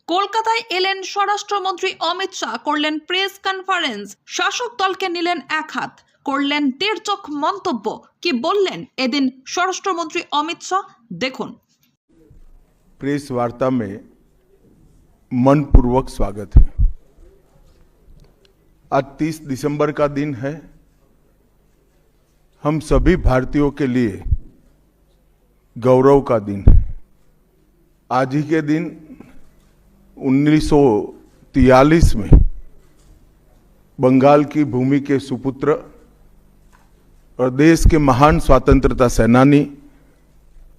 কলকাতায় এলেন স্বরাষ্ট্রমন্ত্রী অমিত শাহ, করলেন প্রেস কনফারেন্স। শাসক দলকে নিলেন এক হাত, করলেন তেড়চোখ মন্তব্য। কি বললেন এদিন স্বরাষ্ট্রমন্ত্রী অমিত শাহ, দেখুন। प्रेस वार्ता में मनपूर्वक स्वागत है। आज 30 दिसंबर का दिन है। हम सभी भारतीयों के लिए गौरव का दिन है। आज ही के दिन 1943 में बंगाल की भूमि के सुपुत्र और देश के महान स्वतंत्रता सेनानी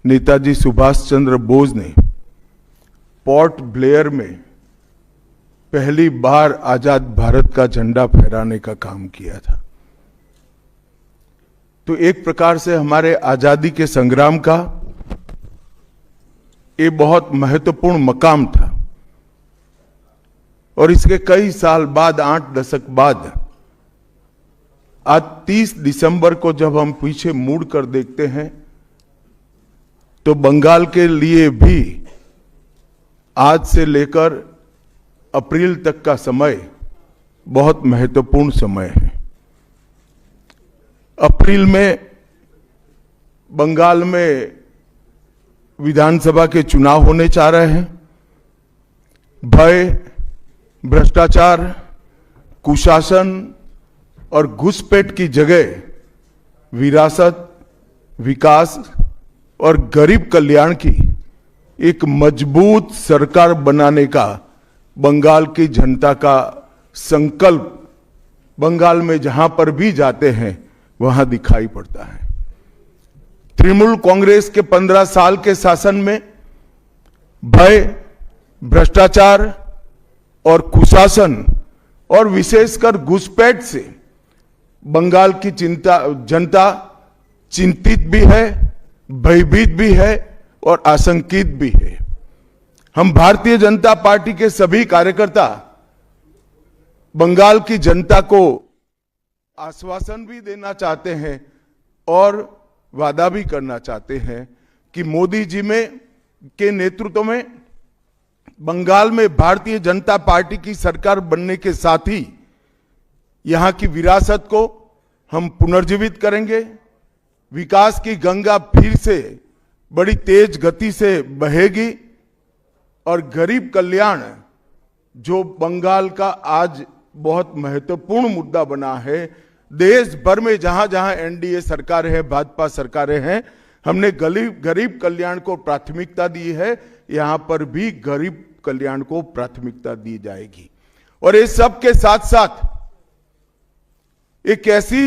नेताजी सुभाष चंद्र बोस ने पोर्ट ब्लेयर में पहली बार आजाद भारत का झंडा फहराने का काम किया था। तो एक प्रकार से हमारे आजादी के संग्राम का ये बहुत महत्वपूर्ण मकाम था। और इसके कई साल बाद, 8 दशक बाद, आज 30 दिसंबर को जब हम पीछे मुड़ कर देखते हैं तो बंगाल के लिए भी आज से लेकर अप्रैल तक का समय बहुत महत्वपूर्ण समय है। अप्रैल में बंगाल में विधानसभा के चुनाव होने जा रहे हैं। भय, भ्रष्टाचार, कुशासन और घुसपैठ की जगह विरासत, विकास और गरीब कल्याण की एक मजबूत सरकार बनाने का बंगाल की जनता का संकल्प बंगाल में जहां पर भी जाते हैं वहां दिखाई पड़ता है। तृणमूल कांग्रेस के 15 साल के शासन में भय, भ्रष्टाचार और कुशासन और विशेषकर घुसपैठ से बंगाल की जनता चिंतित भी है, भयभीत भी है और आशंकित भी है। हम भारतीय जनता पार्टी के सभी कार्यकर्ता बंगाल की जनता को आश्वासन भी देना चाहते हैं और वादा भी करना चाहते हैं कि मोदी जी के नेतृत्व में बंगाल में भारतीय जनता पार्टी की सरकार बनने के साथ ही यहां की विरासत को हम पुनर्जीवित करेंगे। विकास की गंगा फिर से बड़ी तेज गति से बहेगी और गरीब कल्याण, जो बंगाल का आज बहुत महत्वपूर्ण मुद्दा बना है, देश भर में जहां जहां एनडीए सरकार है, भाजपा सरकारें हैं, हमने गरीब कल्याण को प्राथमिकता दी है। यहां पर भी गरीब कल्याण को प्राथमिकता दी जाएगी। और इस सब के साथ साथ एक ऐसी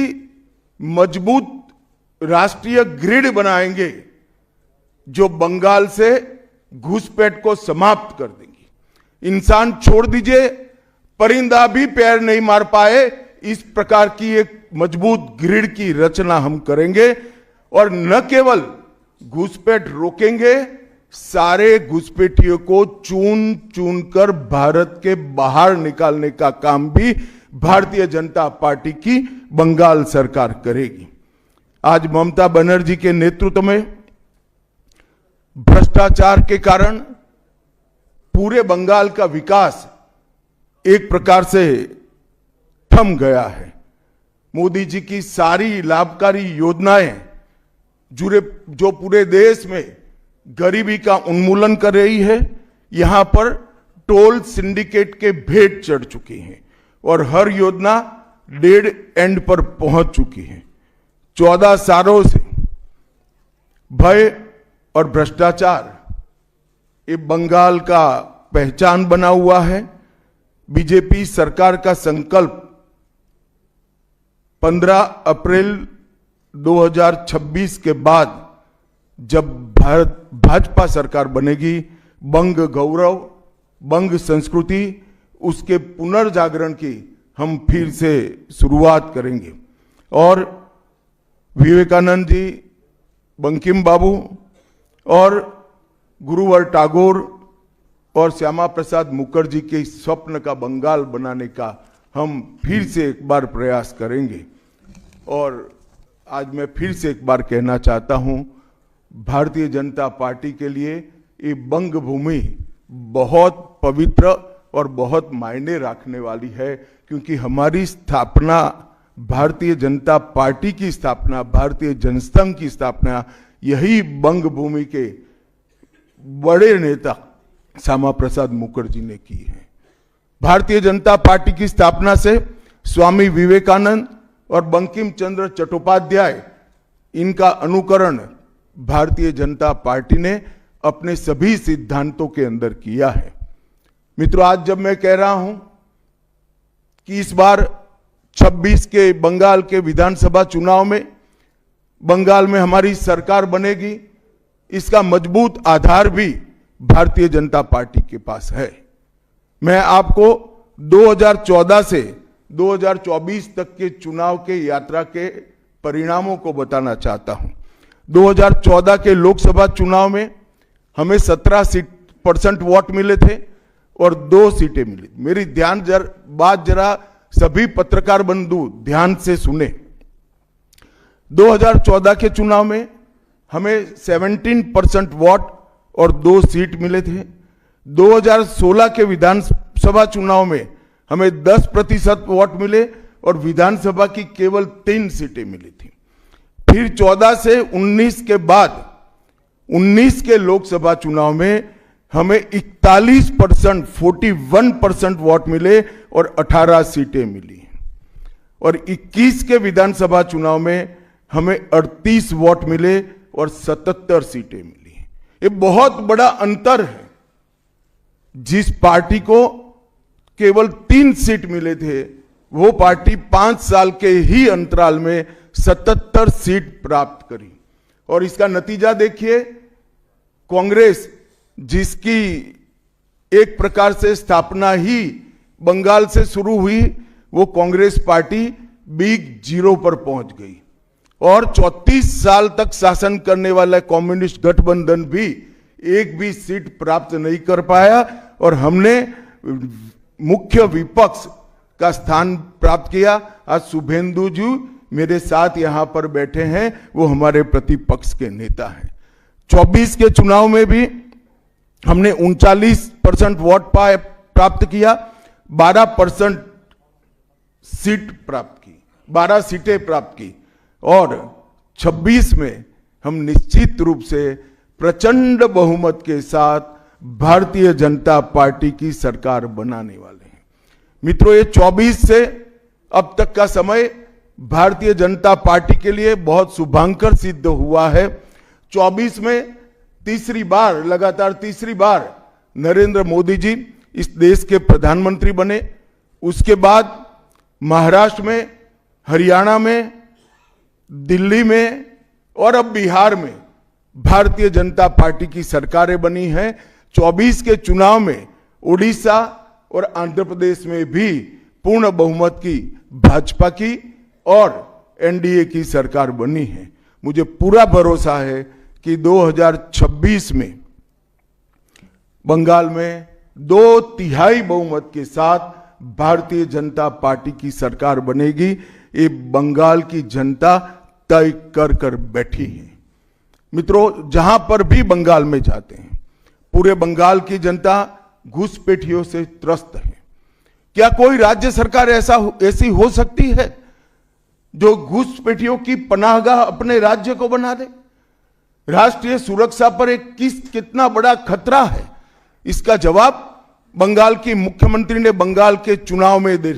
मजबूत राष्ट्रीय ग्रिड बनाएंगे जो बंगाल से घुसपैठ को समाप्त कर देंगी। इंसान छोड़ दीजिए, परिंदा भी पैर नहीं मार पाए, इस प्रकार की एक मजबूत ग्रिड की रचना हम करेंगे। और न केवल घुसपैठ रोकेंगे, सारे घुसपैठियों को चुन चुन कर भारत के बाहर निकालने का काम भी भारतीय जनता पार्टी की बंगाल सरकार करेगी। आज ममता बनर्जी के नेतृत्व में भ्रष्टाचार के कारण पूरे बंगाल का विकास एक प्रकार से थम गया है। मोदी जी की सारी लाभकारी योजनाएं जो पूरे देश में गरीबी का उन्मूलन कर रही है, यहां पर टोल सिंडिकेट के भेंट चढ़ चुकी हैं और हर योजना डेड एंड पर पहुंच चुकी है। 14 सालों से भय और भ्रष्टाचार ये बंगाल का पहचान बना हुआ है। बीजेपी सरकार का संकल्प 15 अप्रैल 2026 के बाद जब भाजपा सरकार बनेगी, बंग गौरव, बंग संस्कृति, उसके पुनर्जागरण की हम फिर से शुरुआत करेंगे। और विवेकानंद जी, बंकिम बाबू और गुरुवर टैगोर और श्यामा प्रसाद मुखर्जी के स्वप्न का बंगाल बनाने का हम फिर से एक बार प्रयास करेंगे। और आज मैं फिर से एक बार कहना चाहता हूं, भारतीय जनता पार्टी के लिए ये बंग भूमि बहुत पवित्र और बहुत मायने रखने वाली है, क्योंकि हमारी स्थापना, भारतीय जनता पार्टी की स्थापना, भारतीय जनसंघ की स्थापना यही बंग भूमि के बड़े नेता श्यामा प्रसाद मुखर्जी ने की है। भारतीय जनता पार्टी की स्थापना से स्वामी विवेकानंद और बंकिम चंद्र चट्टोपाध्याय, इनका अनुकरण भारतीय जनता पार्टी ने अपने सभी सिद्धांतों के अंदर किया है। मित्रों, आज जब मैं कह रहा हूं कि इस बार 26 के बंगाल के विधानसभा चुनाव में बंगाल में हमारी सरकार बनेगी, इसका मजबूत आधार भी भारतीय जनता पार्टी के पास है। मैं आपको 2014 से 2024 तक के चुनाव के यात्रा के परिणामों को बताना चाहता हूं। 2014 के लोकसभा चुनाव में हमें 17% वोट मिले थे और 2 सीटें मिली। मेरी बात जरा सभी पत्रकार बंधु ध्यान से सुने। 2014 के चुनाव में हमें 17% वोट और 2 सीट मिले थे। 2016 के विधानसभा चुनाव में हमें 10% वोट मिले और विधानसभा की केवल 3 सीटें मिली थी। फिर 14 से 19 के बाद 19 के लोकसभा चुनाव में हमें 41% वोट मिले और 18 सीटें मिली। और 21 के विधानसभा चुनाव में हमें 38 वोट मिले और 77 सीटें मिली। ये बहुत बड़ा अंतर है। जिस पार्टी को केवल 3 सीट मिले थे, वो पार्टी 5 साल के ही अंतराल में 77 सीट प्राप्त करी। और इसका नतीजा देखिए, कांग्रेस, जिसकी एक प्रकार से स्थापना ही बंगाल से शुरू हुई, वो कांग्रेस पार्टी बिग जीरो पर पहुंच गई और 34 साल तक शासन करने वाला कम्युनिस्ट गठबंधन भी एक भी सीट प्राप्त नहीं कर पाया और हमने मुख्य विपक्ष का स्थान प्राप्त किया। आज शुभेंदु जी मेरे साथ यहां पर बैठे हैं, वो हमारे प्रतिपक्ष के नेता हैं। 24 के चुनाव में भी हमने 39% वोट प्राप्त किया, 12% सीट प्राप्त की, 12 सीटें प्राप्त की और 26 में हम निश्चित रूप से प्रचंड बहुमत के साथ भारतीय जनता पार्टी की सरकार बनाने वाले हैं। मित्रों, ये 24 से अब तक का समय भारतीय जनता पार्टी के लिए बहुत शुभांकर सिद्ध हुआ है। 24 में लगातार तीसरी बार नरेंद्र मोदी जी इस देश के प्रधानमंत्री बने। उसके बाद महाराष्ट्र में, हरियाणा में, दिल्ली में और अब बिहार में भारतीय जनता पार्टी की सरकारें बनी हैं। 24 के चुनाव में उड़ीसा और आंध्र प्रदेश में भी पूर्ण बहुमत की भाजपा की और एनडीए की सरकार बनी है। मुझे पूरा भरोसा है कि 2026 में बंगाल में 2/3 बहुमत के साथ भारतीय जनता पार्टी की सरकार बनेगी। ये बंगाल की जनता तय कर बैठी है। मित्रों, जहां पर भी बंगाल में जाते हैं, पूरे बंगाल की जनता घुसपैठियों से त्रस्त है। क्या कोई राज्य सरकार ऐसी हो सकती है जो घुसपैठियों की पनाहगाह अपने राज्य को बना दे? राष्ट्रीय सुरक्षा पर कितना बड़ा खतरा है, इसका जवाब बंगाल की मुख्यमंत्री ने बंगाल के चुनाव में दे।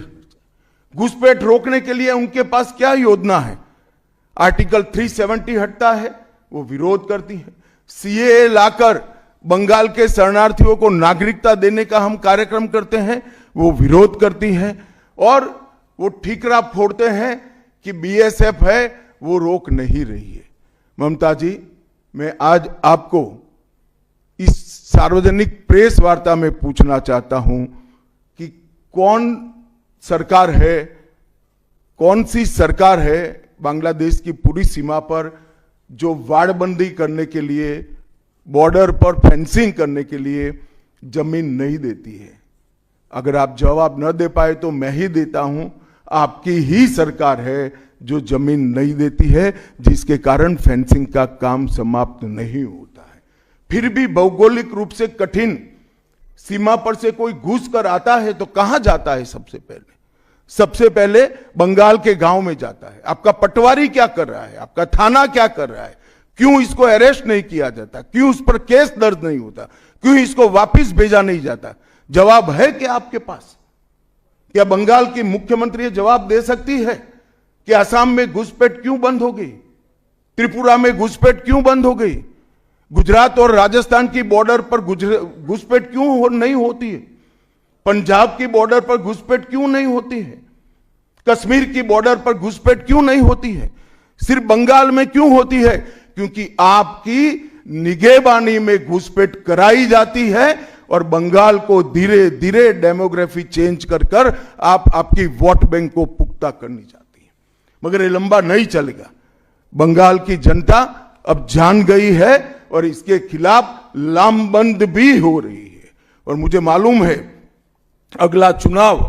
घुसपैठ रोकने के लिए उनके पास क्या योजना है? आर्टिकल 370 हटता है, वो विरोध करती है। सीएए लाकर बंगाल के शरणार्थियों को नागरिकता देने का हम कार्यक्रम करते हैं, वो विरोध करती हैं। और वो ठीकरा फोड़ते हैं कि बीएसएफ है, वो रोक नहीं रही है। ममता जी, मैं आज आपको इस सार्वजनिक प्रेस वार्ता में पूछना चाहता हूं कि कौन सी सरकार है बांग्लादेश की पूरी सीमा पर जो वाड़बंदी करने के लिए, बॉर्डर पर फेंसिंग करने के लिए जमीन नहीं देती है? अगर आप जवाब न दे पाए तो मैं ही देता हूं। आपकी ही सरकार है जो जमीन नहीं देती है, जिसके कारण फेंसिंग का काम समाप्त नहीं होता है। फिर भी भौगोलिक रूप से कठिन सीमा पर से कोई घुस कर आता है तो कहां जाता है? सबसे पहले बंगाल के गांव में जाता है। आपका पटवारी क्या कर रहा है? आपका थाना क्या कर रहा है? क्यों इसको अरेस्ट नहीं किया जाता? क्यों उस पर केस दर्ज नहीं होता? क्यों इसको वापस भेजा नहीं जाता? जवाब है क्या आपके पास? क्या बंगाल की मुख्यमंत्री जवाब दे सकती है कि असम में घुसपैठ क्यों बंद हो गई? त्रिपुरा में घुसपैठ क्यों बंद हो गई? गुजरात और राजस्थान की बॉर्डर पर घुसपैठ क्यों नहीं होती है? पंजाब की बॉर्डर पर घुसपैठ क्यों नहीं होती है? कश्मीर की बॉर्डर पर घुसपैठ क्यों नहीं होती है? सिर्फ बंगाल में क्यों होती है? क्योंकि आपकी निगहबानी में घुसपैठ कराई जाती है और बंगाल को धीरे धीरे डेमोग्राफी चेंज कर आपकी वोट बैंक को पुख्ता करनी चाहती है। मगर ये लंबा नहीं चलेगा। बंगाल की जनता अब जान गई है और इसके खिलाफ लामबंद भी हो रही है। और मुझे मालूम है अगला चुनाव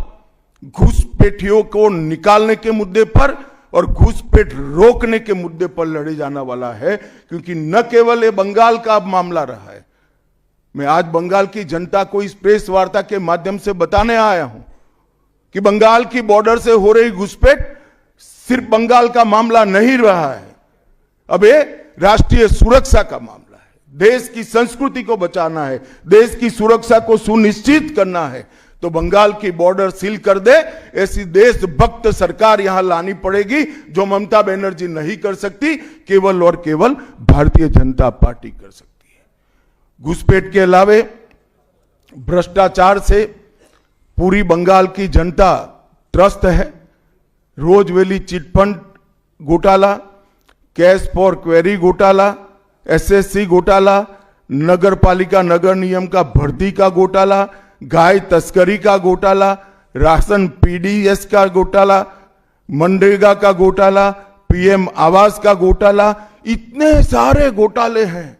घुसपैठियों को निकालने के मुद्दे पर और घुसपैठ रोकने के मुद्दे पर लड़े जाने वाला है, क्योंकि न केवल ये बंगाल का मामला रहा है। मैं आज बंगाल की जनता को इस प्रेस वार्ता के माध्यम से बताने आया हूं कि बंगाल की बॉर्डर से हो रही घुसपैठ सिर्फ बंगाल का मामला नहीं रहा है। अब ये राष्ट्रीय सुरक्षा का मामला है। देश की संस्कृति को बचाना है, देश की सुरक्षा को सुनिश्चित करना है, तो बंगाल की बॉर्डर सील कर दे, ऐसी देशभक्त सरकार यहां लानी पड़ेगी जो ममता बनर्जी नहीं कर सकती, केवल और केवल भारतीय जनता पार्टी कर सकती है। घुसपैठ के अलावे भ्रष्टाचार से पूरी बंगाल की जनता त्रस्त है। रोजवेली चिटफंड घोटाला, कैश फॉर क्वेरी घोटाला, एसएससी घोटाला, नगर पालिका नगर नियम का भर्ती का घोटाला, गाय तस्करी का घोटाला, राशन पीडीएस का घोटाला, मनरेगा का घोटाला, पीएम आवास का घोटाला, इतने सारे घोटाले हैं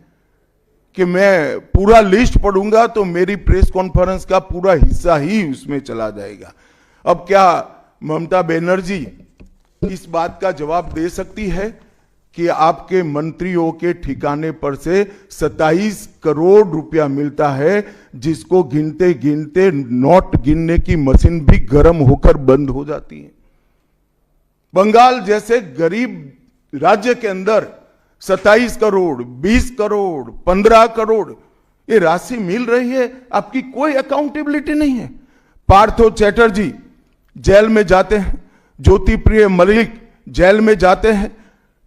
कि मैं पूरा लिस्ट पढ़ूंगा तो मेरी प्रेस कॉन्फ्रेंस का पूरा हिस्सा ही उसमें चला जाएगा। अब क्या ममता बनर्जी इस बात का जवाब दे सकती है कि आपके मंत्रियों के ठिकाने पर से 27 करोड़ रुपया मिलता है, जिसको गिनते गिनते नोट गिनने की मशीन भी गर्म होकर बंद हो जाती है? बंगाल जैसे गरीब राज्य के अंदर 27 करोड़, 20 करोड़, 15 करोड़ ये राशि मिल रही है, आपकी कोई अकाउंटेबिलिटी नहीं है। पार्थो चैटर्जी जेल में जाते हैं, ज्योति प्रिय मलिक जेल में जाते हैं,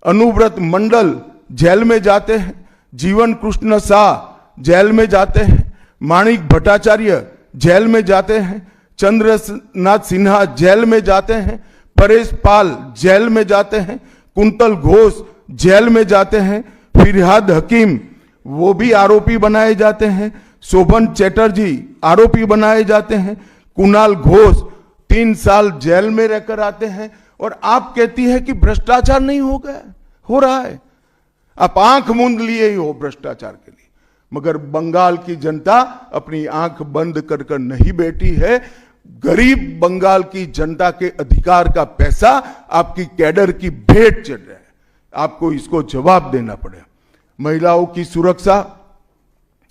अनुव्रत मंडल जेल में जाते हैं, जीवन कृष्ण शाह जेल में जाते हैं, माणिक भट्टाचार्य जेल में जाते हैं, चंद्रनाथ सिन्हा जेल में जाते हैं, परेश पाल जेल में जाते हैं, कुंतल घोष जेल में जाते हैं, फिरहाद हकीम वो भी आरोपी बनाए जाते हैं, शोभन चैटर्जी आरोपी बनाए जाते हैं, कुणाल घोष 3 साल जेल में रहकर आते हैं, और आप कहती है कि भ्रष्टाचार नहीं हो गया, हो रहा है। आप आंख मूंद लिए ही हो भ्रष्टाचार के लिए, मगर बंगाल की जनता अपनी आंख बंद कर कर नहीं बैठी है। गरीब बंगाल की जनता के अधिकार का पैसा आपकी कैडर की भेंट चढ़ रहा है, आपको इसको जवाब देना पड़ेगा। महिलाओं की सुरक्षा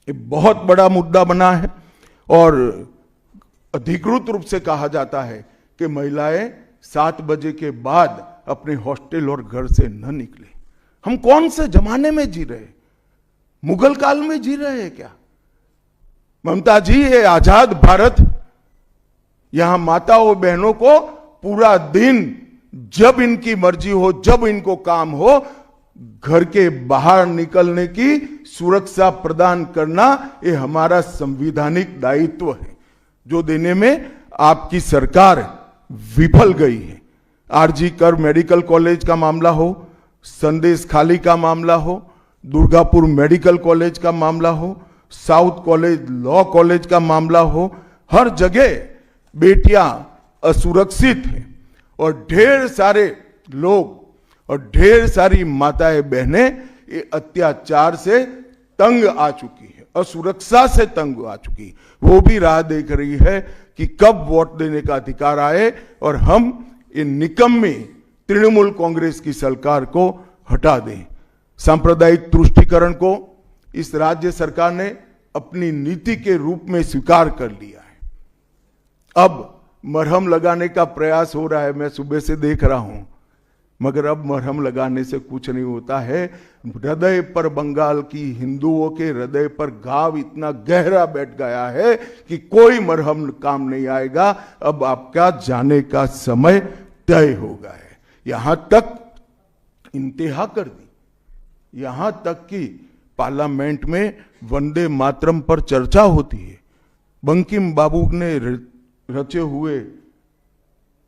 ये बहुत बड़ा मुद्दा बना है, और अधिकृत रूप से कहा जाता है कि महिलाएं 7 बजे के बाद अपने हॉस्टल और घर से न निकले। हम कौन से जमाने में जी रहे? मुगल काल में जी रहे हैं क्या? ममता जी, ये आजाद भारत, यहां माताओं बहनों को पूरा दिन जब इनकी मर्जी हो, जब इनको काम हो, घर के बाहर निकलने की सुरक्षा प्रदान करना ये हमारा संवैधानिक दायित्व है, जो देने में आपकी सरकार विफल गई है। आरजी कर मेडिकल कॉलेज का मामला हो, संदेश खाली का मामला हो, दुर्गापुर मेडिकल कॉलेज का मामला हो, साउथ कॉलेज लॉ कॉलेज का मामला हो, हर जगह बेटियां असुरक्षित हैं और ढेर सारे लोग और ढेर सारी माताएं बहनें ये अत्याचार से तंग आ चुकी है, असुरक्षा से तंग आ चुकी है। वो भी राह देख रही है कि कब वोट देने का अधिकार आए और हम इन निकम्मी तृणमूल कांग्रेस की सरकार को हटा दें। सांप्रदायिक तुष्टीकरण को इस राज्य सरकार ने अपनी नीति के रूप में स्वीकार कर लिया है। अब मरहम लगाने का प्रयास हो रहा है, मैं सुबह से देख रहा हूं, मगर अब मरहम लगाने से कुछ नहीं होता है। हृदय पर, बंगाल की हिंदुओं के हृदय पर घाव इतना गहरा बैठ गया है कि कोई मरहम काम नहीं आएगा। अब आपका जाने का समय तय हो गया है। यहां तक इंतहा कर दी, यहां तक कि पार्लियामेंट में वंदे मातरम पर चर्चा होती है। बंकिम बाबू ने रचे हुए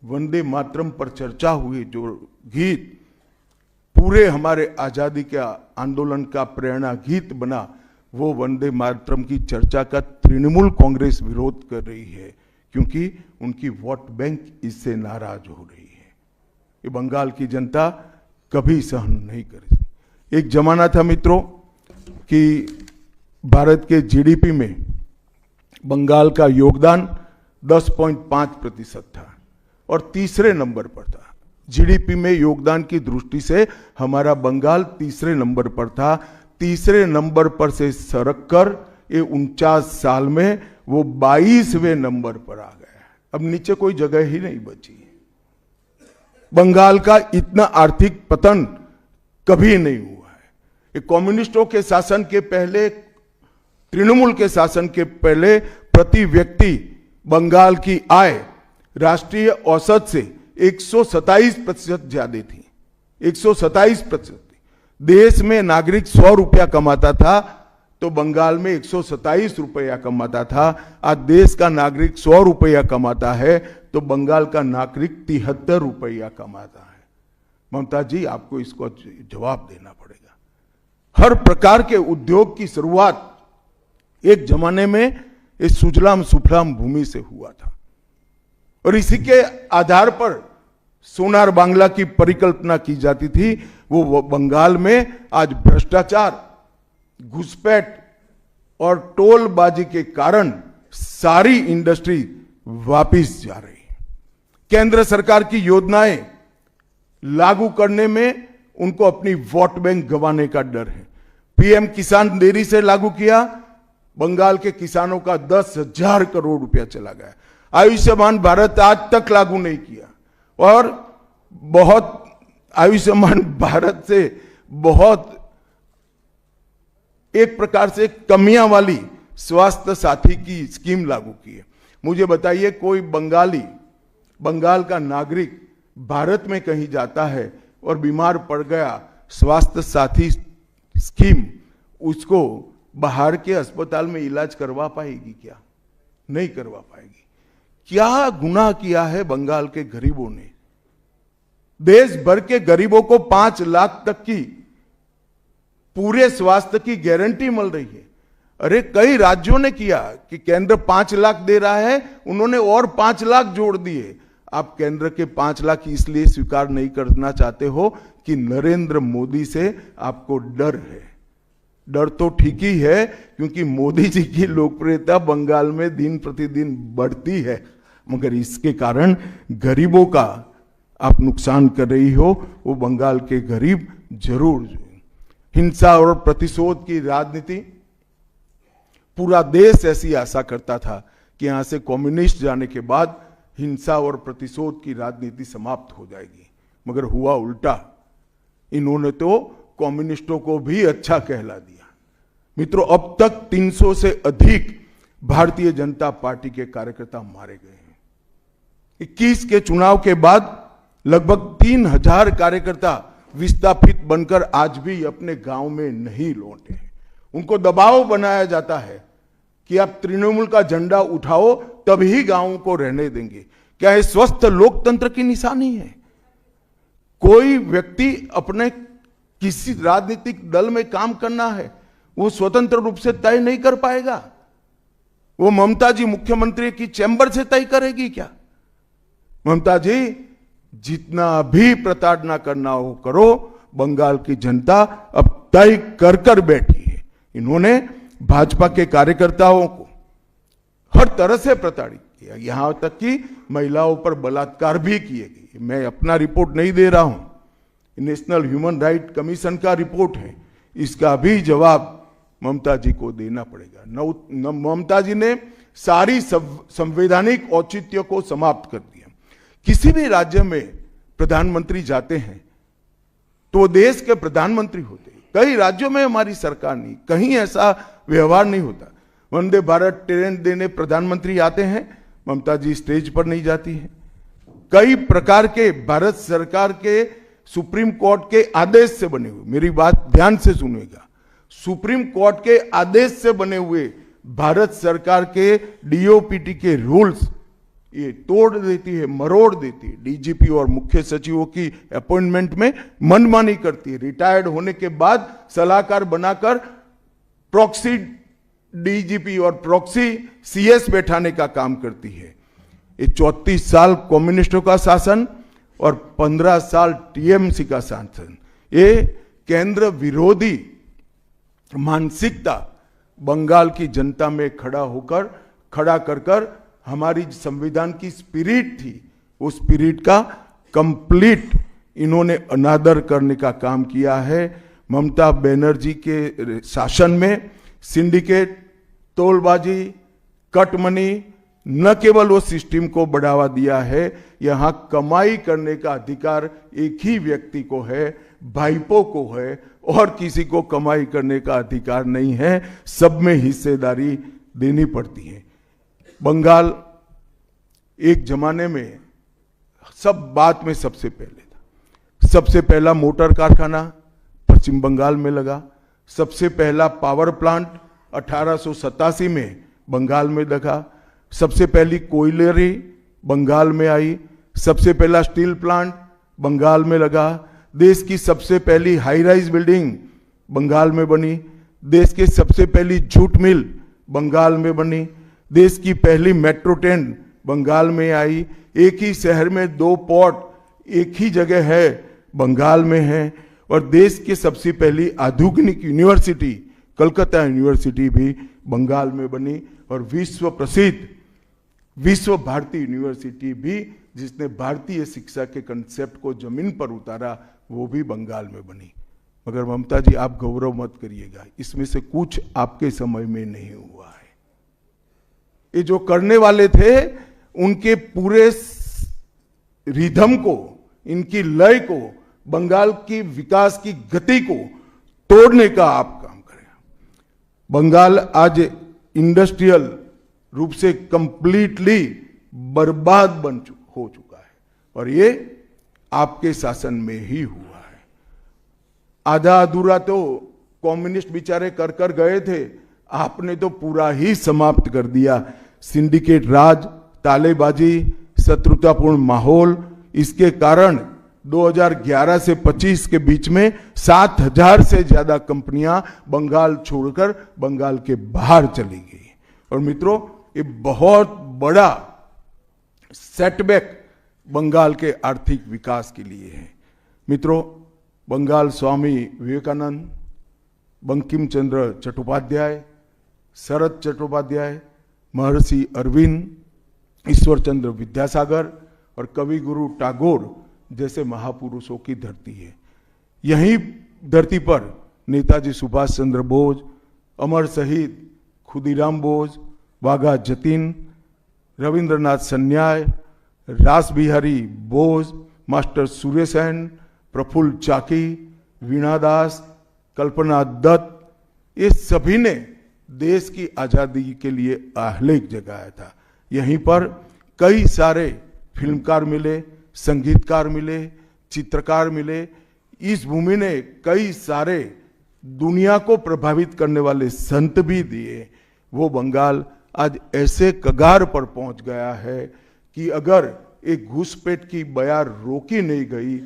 वंदे मातरम पर चर्चा हुई, जो गीत पूरे हमारे आजादी के आंदोलन का प्रेरणा गीत बना, वो वंदे मातरम की चर्चा का तृणमूल कांग्रेस विरोध कर रही है, क्योंकि उनकी वोट बैंक इससे नाराज हो रही है। ये बंगाल की जनता कभी सहन नहीं करेगी। एक जमाना था मित्रों कि भारत के जीडीपी में बंगाल का योगदान 10.5% था और तीसरे नंबर पर था। जीडीपी में योगदान की दृष्टि से हमारा बंगाल तीसरे नंबर पर था। तीसरे नंबर पर से सरक कर ये 49 साल में वो 22वें नंबर पर आ गया। अब नीचे कोई जगह ही नहीं बची। बंगाल का इतना आर्थिक पतन कभी नहीं हुआ है। ये कम्युनिस्टों के शासन के पहले, तृणमूल के शासन के पहले प्रति व्यक्ति बंगाल की आय राष्ट्रीय औसत से 127% ज्यादा थी। 127%। देश में नागरिक 100 रुपया कमाता था तो बंगाल में 127 रुपया कमाता था। आज देश का नागरिक 100 रुपया कमाता है तो बंगाल का नागरिक 73 रुपया कमाता है। ममता जी, आपको इसको जवाब देना पड़ेगा। हर प्रकार के उद्योग की शुरुआत एक जमाने में इस सुजलाम सुफलाम भूमि से हुआ था और इसी के आधार पर सोनार बांग्ला की परिकल्पना की जाती थी। वो बंगाल में आज भ्रष्टाचार, घुसपैठ और टोलबाजी के कारण सारी इंडस्ट्री वापिस जा रही है। केंद्र सरकार की योजनाएं लागू करने में उनको अपनी वोट बैंक गंवाने का डर है। पीएम किसान देरी से लागू किया, बंगाल के किसानों का 10,000 करोड़ रुपया चला गया। आयुष्मान भारत आज तक लागू नहीं किया और बहुत आयुष्मान भारत से बहुत एक प्रकार से कमियां वाली स्वास्थ्य साथी की स्कीम लागू की है। मुझे बताइए, कोई बंगाल का नागरिक भारत में कहीं जाता है और बीमार पड़ गया, स्वास्थ्य साथी स्कीम उसको बाहर के अस्पताल में इलाज करवा पाएगी क्या? नहीं करवा पाएगी। क्या गुनाह किया है बंगाल के गरीबों ने? देश भर के गरीबों को 5 लाख तक की पूरे स्वास्थ्य की गारंटी मिल रही है। अरे कई राज्यों ने किया कि केंद्र 5 लाख दे रहा है, उन्होंने और 5 लाख जोड़ दिए। आप केंद्र के 5 लाख इसलिए स्वीकार नहीं करना चाहते हो कि नरेंद्र मोदी से आपको डर है। डर तो ठीक ही है, क्योंकि मोदी जी की लोकप्रियता बंगाल में दिन प्रतिदिन बढ़ती है, मगर इसके कारण गरीबों का आप नुकसान कर रही हो। वो बंगाल के गरीब जरूर। हिंसा और प्रतिशोध की राजनीति, पूरा देश ऐसी आशा करता था कि यहां से कम्युनिस्ट जाने के बाद हिंसा और प्रतिशोध की राजनीति समाप्त हो जाएगी, मगर हुआ उल्टा। इन्होंने तो कम्युनिस्टों को भी अच्छा कहला दिया। मित्रों, अब तक 300 से अधिक भारतीय जनता पार्टी के कार्यकर्ता मारे गए हैं। 21 के चुनाव के बाद लगभग 3000 कार्यकर्ता विस्थापित बनकर आज भी अपने गांव में नहीं लौटे हैं। उनको दबाव बनाया जाता है कि आप तृणमूल का झंडा उठाओ तभी गांवों को रहने देंगे। क्या ये स्वस्थ लोकतंत्र की निशानी है? कोई व्यक्ति अपने किसी राजनीतिक दल में काम करना है, वो स्वतंत्र रूप से तय नहीं कर पाएगा। वो ममता जी मुख्यमंत्री की चैम्बर से तय करेगी क्या? ममता जी, जितना भी प्रताड़ना करना हो करो, बंगाल की जनता अब तय कर कर बैठी है। इन्होंने भाजपा के कार्यकर्ताओं को हर तरह से प्रताड़ित किया, यहां तक कि महिलाओं पर बलात्कार भी किए गए। मैं अपना रिपोर्ट नहीं दे रहा हूं, नेशनल ह्यूमन राइट कमीशन का रिपोर्ट है। इसका भी जवाब ममता जी को देना पड़ेगा। ममता जी ने सारी संवैधानिक औचित्य को समाप्त कर दिया। किसी भी राज्य में प्रधानमंत्री जाते हैं तो वो देश के प्रधानमंत्री होते हैं। कई राज्यों में हमारी सरकार नहीं, कहीं ऐसा व्यवहार नहीं होता। वंदे भारत ट्रेन देने प्रधानमंत्री आते हैं, ममता जी स्टेज पर नहीं जाती है। कई प्रकार के भारत सरकार के सुप्रीम कोर्ट के आदेश से बने हुए, मेरी बात ध्यान से सुनिएगा, सुप्रीम कोर्ट के आदेश से बने हुए भारत सरकार के डीओपीटी के रूल्स ये तोड़ देती है, मरोड़ देती है। डीजीपी और मुख्य सचिवों की अपॉइंटमेंट में मनमानी करती है। रिटायर्ड होने के बाद सलाहकार बनाकर प्रॉक्सी डीजीपी और प्रॉक्सी सीएस बैठाने का काम करती है। ये 34 साल कम्युनिस्टों का शासन और 15 साल टीएमसी का शासन, ये केंद्र विरोधी मानसिकता बंगाल की जनता में खड़ा कर हमारी संविधान की स्पिरिट थी, उस स्पिरिट का कंप्लीट इन्होंने अनादर करने का काम किया है। ममता बनर्जी के शासन में सिंडिकेट, तोलबाजी, कटमनी, न केवल वो सिस्टम को बढ़ावा दिया है, यहां कमाई करने का अधिकार एक ही व्यक्ति को है, भाईपो को है, और किसी को कमाई करने का अधिकार नहीं है। सब में हिस्सेदारी देनी पड़ती है। बंगाल एक जमाने में सब बात में सबसे पहले था। सबसे पहला मोटर कारखाना पश्चिम बंगाल में लगा। सबसे पहला पावर प्लांट 1887 में बंगाल में लगा। सबसे पहली कोयलरी बंगाल में आई। सबसे पहला स्टील प्लांट बंगाल में लगा। देश की सबसे पहली हाई राइज बिल्डिंग बंगाल में बनी। देश की सबसे पहली जूट मिल बंगाल में बनी। देश की पहली मेट्रो ट्रेन बंगाल में आई। एक ही शहर में 2 पोर्ट एक ही जगह है, बंगाल में है। और देश की सबसे पहली आधुनिक यूनिवर्सिटी कलकत्ता यूनिवर्सिटी भी बंगाल में बनी। और विश्व प्रसिद्ध विश्व भारती यूनिवर्सिटी भी, जिसने भारतीय शिक्षा के कंसेप्ट को जमीन पर उतारा, वो भी बंगाल में बनी। मगर ममता जी, आप गौरव मत करिएगा, इसमें से कुछ आपके समय में नहीं हुआ है। ये जो करने वाले थे, उनके पूरे रिदम को, इनकी लय को, बंगाल की विकास की गति को तोड़ने का आप काम करें। बंगाल आज इंडस्ट्रियल रूप से कंप्लीटली बर्बाद हो चुका है, और ये आपके शासन में ही हुआ है। आधा अधूरा तो कम्युनिस्ट बेचारे कर गए थे, आपने तो पूरा ही समाप्त कर दिया। सिंडिकेट राज, तालेबाजी, शत्रुतापूर्ण माहौल, इसके कारण 2011 से 25 के बीच में 7000 से ज्यादा कंपनियां बंगाल छोड़कर बंगाल के बाहर चली गई। और मित्रों, ये बहुत बड़ा सेटबैक बंगाल के आर्थिक विकास के लिए है। मित्रों, बंगाल स्वामी विवेकानंद, बंकिम चंद्र चट्टोपाध्याय, शरद चट्टोपाध्याय, महर्षि अरविंद, ईश्वर चंद्र विद्यासागर और कवि गुरु टैगोर जैसे महापुरुषों की धरती है। यही धरती पर नेताजी सुभाष चंद्र बोस, अमर शहीद खुदीराम बोस, वाघा जतीन, रविंद्रनाथ सन्याय, रास बिहारी बोस, मास्टर सुरेसेन, प्रफुल्ल चाकी, वीणा दास, कल्पना दत्त, ये सभी ने देश की आजादी के लिए आह्लेख जगाया था। यहीं पर कई सारे फिल्मकार मिले, संगीतकार मिले, चित्रकार मिले। इस भूमि ने कई सारे दुनिया को प्रभावित करने वाले संत भी दिए। वो बंगाल आज ऐसे कगार पर पहुंच गया है कि अगर एक घुसपैठ की बयार रोकी नहीं गई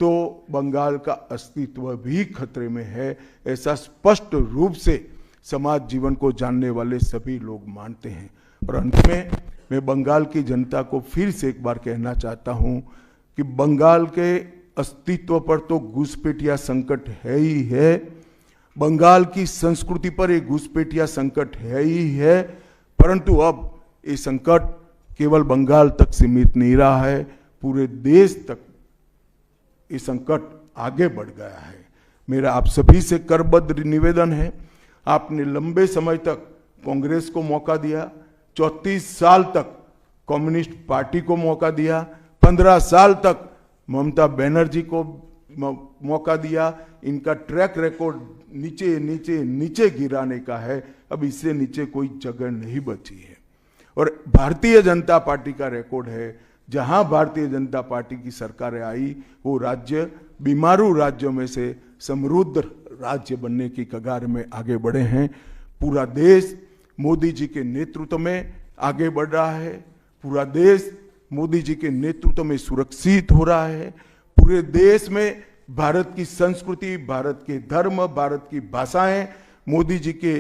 तो बंगाल का अस्तित्व भी खतरे में है। ऐसा स्पष्ट रूप से समाज जीवन को जानने वाले सभी लोग मानते हैं। और अंत में मैं बंगाल की जनता को फिर से एक बार कहना चाहता हूं कि बंगाल के अस्तित्व पर तो घुसपैठिया संकट है ही है, बंगाल की संस्कृति पर एक घुसपैठिया संकट है ही है, परंतु अब ये संकट केवल बंगाल तक सीमित नहीं रहा है, पूरे देश तक ये संकट आगे बढ़ गया है। मेरा आप सभी से करबद्ध निवेदन है, आपने लंबे समय तक कांग्रेस को मौका दिया, 34 साल तक कम्युनिस्ट पार्टी को मौका दिया, 15 साल तक ममता बनर्जी को मौका दिया। इनका ट्रैक रिकॉर्ड नीचे नीचे नीचे गिराने का है। अब इससे नीचे कोई जगह नहीं बची है। और भारतीय जनता पार्टी का रिकॉर्ड है, जहां भारतीय जनता पार्टी की सरकारें आई वो राज्य बीमारू राज्यों में से समृद्ध राज्य बनने की कगार में आगे बढ़े हैं। पूरा देश मोदी जी के नेतृत्व में आगे बढ़ रहा है। पूरा देश मोदी जी के नेतृत्व में सुरक्षित हो रहा है। पूरे देश में भारत की संस्कृति, भारत के धर्म, भारत की भाषाएं मोदी जी के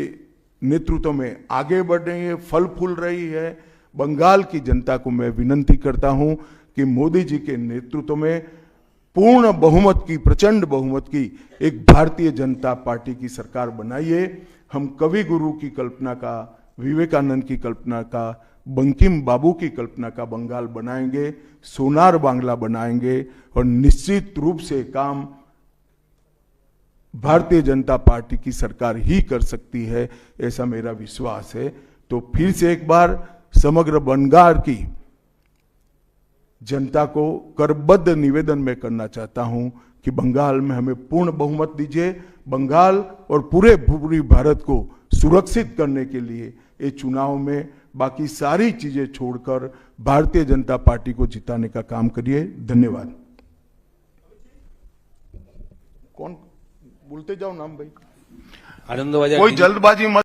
नेतृत्व में आगे बढ़ रही है, फल फूल रही है। बंगाल की जनता को मैं विनती करता हूं कि मोदी जी के नेतृत्व में पूर्ण बहुमत की, प्रचंड बहुमत की एक भारतीय जनता पार्टी की सरकार बनाइए। हम कवि गुरु की कल्पना का, विवेकानंद की कल्पना का, बंकिम बाबू की कल्पना का बंगाल बनाएंगे, सोनार बांग्ला बनाएंगे और निश्चित रूप से काम भारतीय जनता पार्टी की सरकार ही कर सकती है, ऐसा मेरा विश्वास है। तो फिर से एक बार समग्र बंगाल की जनता को करबद्ध निवेदन में करना चाहता हूं कि बंगाल में हमें पूर्ण बहुमत दीजिए। बंगाल और पूरी भारत को सुरक्षित करने के लिए ये चुनाव में बाकी सारी चीजें छोड़कर भारतीय जनता पार्टी को जिताने का काम करिए। धन्यवाद। कौन बोलते जाओ नाम भाई, आनंदबाजार कोई जल्दबाजी मत